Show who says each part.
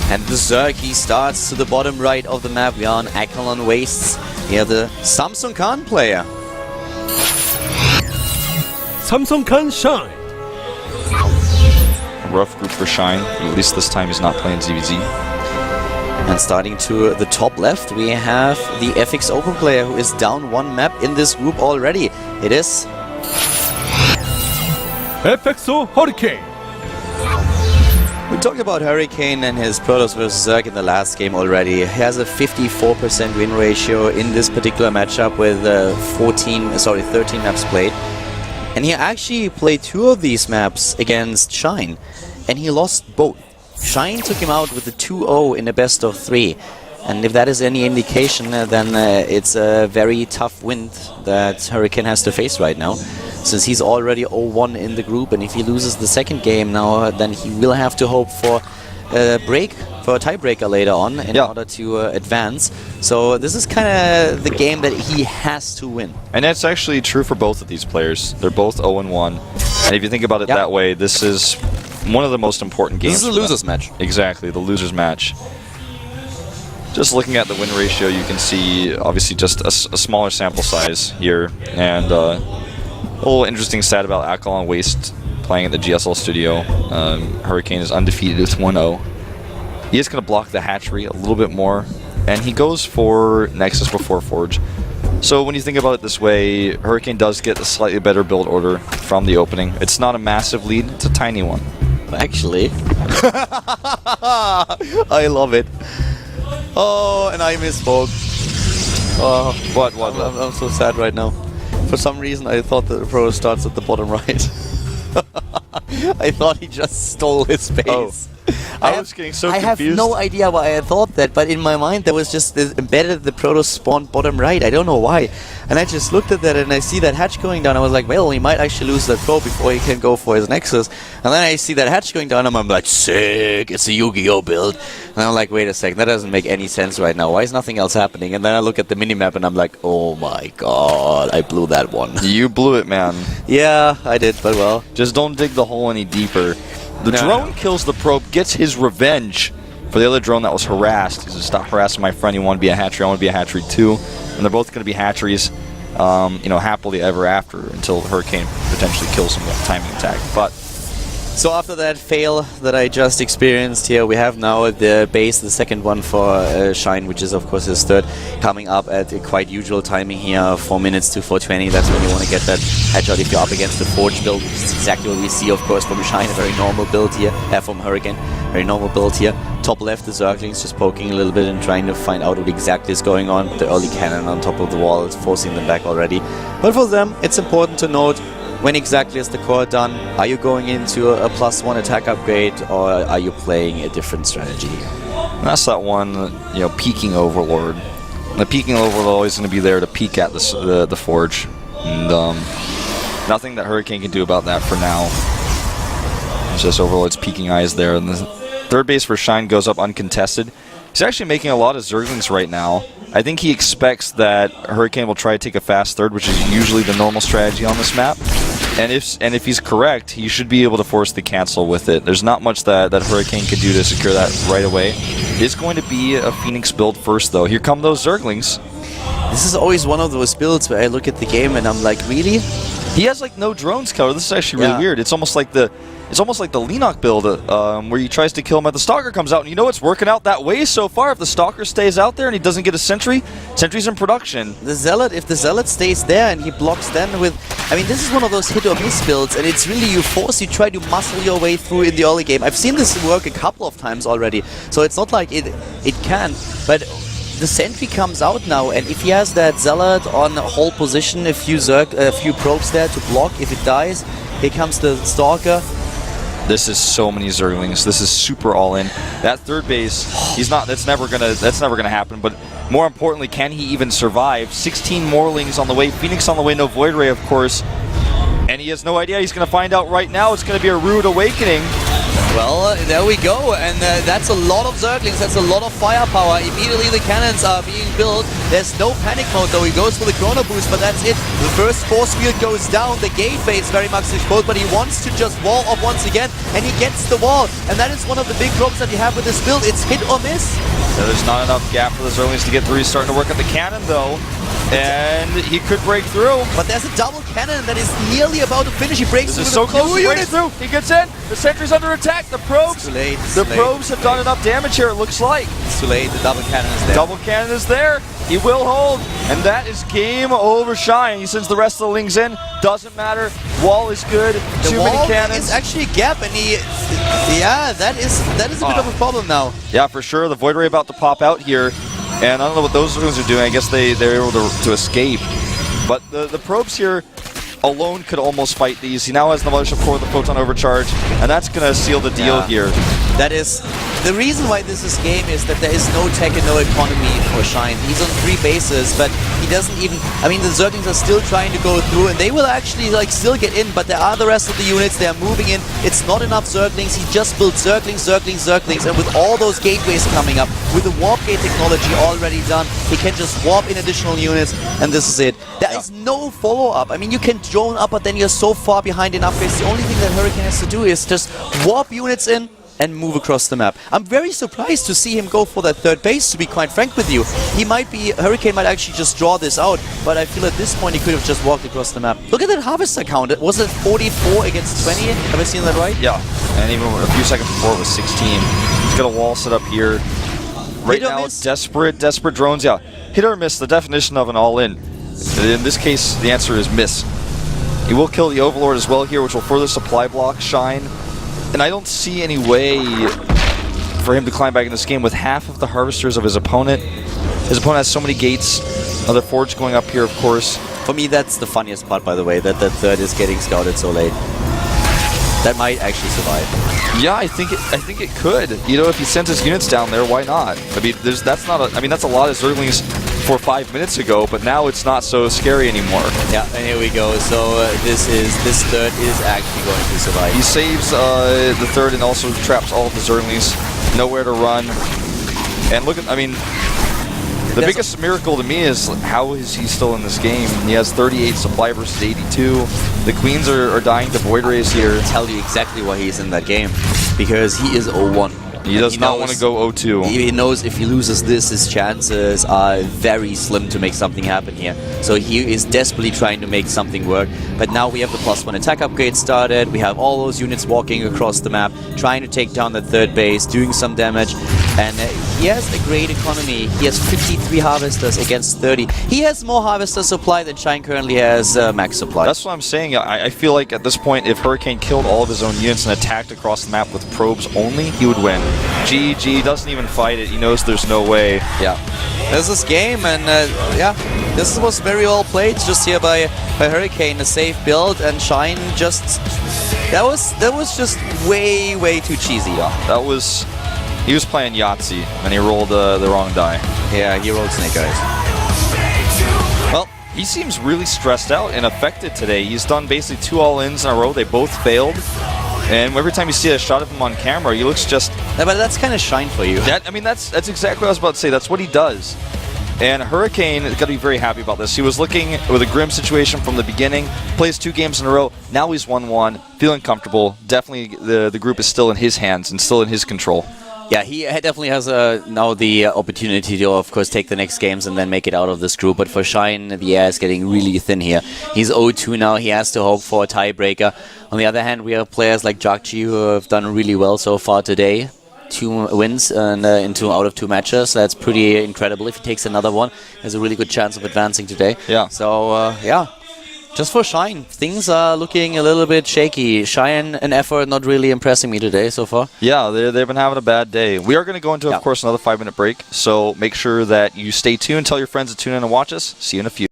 Speaker 1: And the Zerg, he starts to the bottom right of the map. We are on Akalon Wastes. Here the Samsung Khan player.
Speaker 2: Samsung Khan Shine.
Speaker 3: A rough group for Shine. At least this time he's not playing ZVZ.
Speaker 1: And starting to the top left, we have the FX Open player who is down one map in this group already. It is
Speaker 2: FXO Hurricane.
Speaker 1: We talked about Hurricane and his Protoss vs Zerg in the last game already. He has a 54% win ratio in this particular matchup with 13 maps played. And he actually played 2 of these maps against Shine, and he lost both. Shine took him out with a 2-0 in a best of 3. And if that is any indication, then it's a very tough wind that Hurricane has to face right now, since he's already 0-1 in the group, and if he loses the second game now, then he will have to hope for a tiebreaker later on in order to advance. So this is kind of the game that he has to win.
Speaker 3: And that's actually true for both of these players. They're both 0-1. And if you think about it that way, this is one of the most important games.
Speaker 1: This is a loser's match.
Speaker 3: Exactly, the loser's match. Just looking at the win ratio, you can see obviously just a smaller sample size here. And a little interesting stat about Akalon Waste playing at the GSL studio. Hurricane is undefeated with 1-0. He is going to block the hatchery a little bit more, and he goes for Nexus before Forge. So when you think about it this way, Hurricane does get a slightly better build order from the opening. It's not a massive lead, it's a tiny one.
Speaker 1: Actually, I love it. Oh, and I misspoke. Oh,
Speaker 3: What?
Speaker 1: I'm so sad right now. For some reason, I thought that the Pro starts at the bottom right. I thought he just stole his space.
Speaker 3: Oh. I was getting so confused.
Speaker 1: I have no idea why I thought that, but in my mind there was just embedded the Protoss spawn bottom right. I don't know why. And I just looked at that and I see that hatch going down. I was like, well, he might actually lose that Pro before he can go for his Nexus. And then I see that hatch going down and I'm like, sick, it's a Yu-Gi-Oh build. And I'm like, wait a second, that doesn't make any sense right now. Why is nothing else happening? And then I look at the minimap and I'm like, oh my god, I blew that one.
Speaker 3: You blew it, man.
Speaker 1: Yeah, I did, but well.
Speaker 3: Just don't dig the hole any deeper. The drone kills the probe, gets his revenge for the other drone that was harassed. He says, stop harassing my friend, you want to be a hatchery, I want to be a hatchery too. And they're both going to be hatcheries, you know, happily ever after until Hurricane potentially kills him with a timing attack. But
Speaker 1: so after that fail that I just experienced here, we have now the base, the second one for Shine, which is of course his third, coming up at a quite usual timing here, 4 minutes to 4:20. That's when you want to get that headshot if you're up against the Forge build, which is exactly what we see of course from Shine, a very normal build here, from Hurricane, very normal build here. Top left, the Zerglings just poking a little bit and trying to find out what exactly is going on. The early cannon on top of the wall is forcing them back already. But for them, it's important to note, when exactly is the core done? Are you going into a +1 attack upgrade, or are you playing a different strategy here?
Speaker 3: that's that one, you know, peeking Overlord. The peeking Overlord is always going to be there to peek at the Forge. And nothing that Hurricane can do about that for now. It's just Overlord's peeking eyes there. And the third base for Shine goes up uncontested. He's actually making a lot of Zerglings right now. I think he expects that Hurricane will try to take a fast third, which is usually the normal strategy on this map. And if he's correct, he should be able to force the cancel with it. There's not much that Hurricane can do to secure that right away. It's going to be a Phoenix build first, though. Here come those Zerglings.
Speaker 1: This is always one of those builds where I look at the game and I'm like, really?
Speaker 3: He has like no drones cover. This is actually really weird. It's almost like the Lenok build where he tries to kill him at the Stalker comes out, and you know it's working out that way so far. If the Stalker stays out there and he doesn't get a sentry, sentry's in production.
Speaker 1: The Zealot, if the Zealot stays there and he blocks then with, I mean, this is one of those hit or miss builds, and it's really you try to muscle your way through in the early game. I've seen this work a couple of times already, so it's not like it can, but the sentry comes out now, and if he has that Zealot on hold position, a few probes there to block, if it dies, here comes the Stalker.
Speaker 3: This is so many Zerglings. This is super all in. That third base, that's never gonna happen. But more importantly, can he even survive? 16 Morlings on the way, Phoenix on the way, no Void Ray, of course. And he has no idea. He's gonna find out right now. It's gonna be a rude awakening.
Speaker 1: Well, there we go, and that's a lot of Zerglings, that's a lot of firepower. Immediately the cannons are being built. There's no panic mode though, he goes for the chrono boost, but that's it. The first force field goes down, the gateway is very much exposed, but he wants to just wall up once again, and he gets the wall. And that is one of the big problems that you have with this build, it's hit or miss.
Speaker 3: So there's not enough gap for the Zerglings to get through. He's starting to work at the cannon though, and he could break through.
Speaker 1: But there's a double cannon that is nearly about to finish. He breaks through.
Speaker 3: This is so close. He breaks through. He gets in. The sentry's under attack. The probes.
Speaker 1: Too late.
Speaker 3: The probes have done enough damage here. It looks like.
Speaker 1: It's too late. The double cannon is there.
Speaker 3: Double cannon is there. He will hold, and that is game over. Shine. He sends the rest of the Lings in. Doesn't matter. Wall is good. Too many cannons.
Speaker 1: It's actually a gap, and he. Yeah, that is a bit of a problem now.
Speaker 3: Yeah, for sure. The Void Ray about to pop out here. And I don't know what those ones are doing. I guess they're able to escape. But the probes here alone could almost fight these. He now has the Mothership Core with the Photon Overcharge, and that's going to seal the deal here.
Speaker 1: That is the reason why this is game is that there is no tech and no economy for Shine. He's on 3 bases, but he doesn't even. I mean, the Zerglings are still trying to go through, and they will actually still get in. But there are the rest of the units. They are moving in. It's not enough Zerglings. He just built Zerglings, and with all those gateways coming up, with the warp gate technology already done, he can just warp in additional units, and this is it. There is no follow-up. I mean, you can drone up, but then you're so far behind in upgrades. The only thing that Hurricane has to do is just warp units in and move across the map. I'm very surprised to see him go for that 3rd base, to be quite frank with you. Hurricane might actually just draw this out, but I feel at this point he could have just walked across the map. Look at that Harvester count. Was it 44 against 20? Have I seen that right?
Speaker 3: Yeah, and even a few seconds before it was 16. He's got a wall set up here. Right now, desperate drones. Yeah, hit or miss, the definition of an all-in. In this case, the answer is miss. He will kill the Overlord as well here, which will further supply block Shine. And I don't see any way for him to climb back in this game with half of the Harvesters of his opponent. His opponent has so many gates. Another Forge going up here, of course.
Speaker 1: For me, that's the funniest part, by the way, that the 3rd is getting scouted so late. That might actually survive.
Speaker 3: Yeah, I think it could. You know, if he sends his units down there, why not? I mean, that's a lot of Zerglings for 5 minutes ago, but now it's not so scary anymore.
Speaker 1: Yeah, and here we go. So this 3rd is actually going to survive.
Speaker 3: He saves the 3rd and also traps all of the Zerglings. Nowhere to run. And look at, I mean, the biggest miracle to me is how is he still in this game? He has 38 supply versus 82. The Queens are dying to Void Rays here.
Speaker 1: I'll tell you exactly why he's in that game. Because he is 0-1.
Speaker 3: He does not want to go 0-2.
Speaker 1: He knows if he loses this, his chances are very slim to make something happen here. So he is desperately trying to make something work. But now we have the +1 attack upgrade started. We have all those units walking across the map, trying to take down that 3rd base, doing some damage. And he has a great economy. He has 53 Harvesters against 30. He has more Harvester supply than Shine currently has max supply.
Speaker 3: That's what I'm saying. I feel like at this point, if Hurricane killed all of his own units and attacked across the map with probes only, he would win. GG doesn't even fight it. He knows there's no way.
Speaker 1: Yeah. This is game, and yeah, this was very well played just here by Hurricane, a safe build, and Shine just... That was just way too cheesy.
Speaker 3: Yeah, he was playing Yahtzee, and he rolled the wrong die.
Speaker 1: Yeah, he rolled Snake Eyes.
Speaker 3: Well, he seems really stressed out and affected today. He's done basically 2 all-ins in a row. They both failed. And every time you see a shot of him on camera, he looks just...
Speaker 1: Yeah, but that's kind of Shine for you.
Speaker 3: I mean, that's exactly what I was about to say. That's what he does. And Hurricane has got to be very happy about this. He was looking with a grim situation from the beginning, plays 2 games in a row. Now he's 1-1, feeling comfortable. Definitely the group is still in his hands and still in his control.
Speaker 1: Yeah, he definitely has now the opportunity to, of course, take the next games and then make it out of this group. But for Shine, the air is getting really thin here. He's 0-2 now. He has to hope for a tiebreaker. On the other hand, we have players like Jagchi who have done really well so far today. 2 wins and out of 2 matches. That's pretty incredible. If he takes another one, he has a really good chance of advancing today.
Speaker 3: Yeah.
Speaker 1: So, yeah. Just for Shine, things are looking a little bit shaky. Shine and effort not really impressing me today so far.
Speaker 3: Yeah, they've been having a bad day. We are going to go into, of course, another 5-minute break. So make sure that you stay tuned. Tell your friends to tune in and watch us. See you in a few.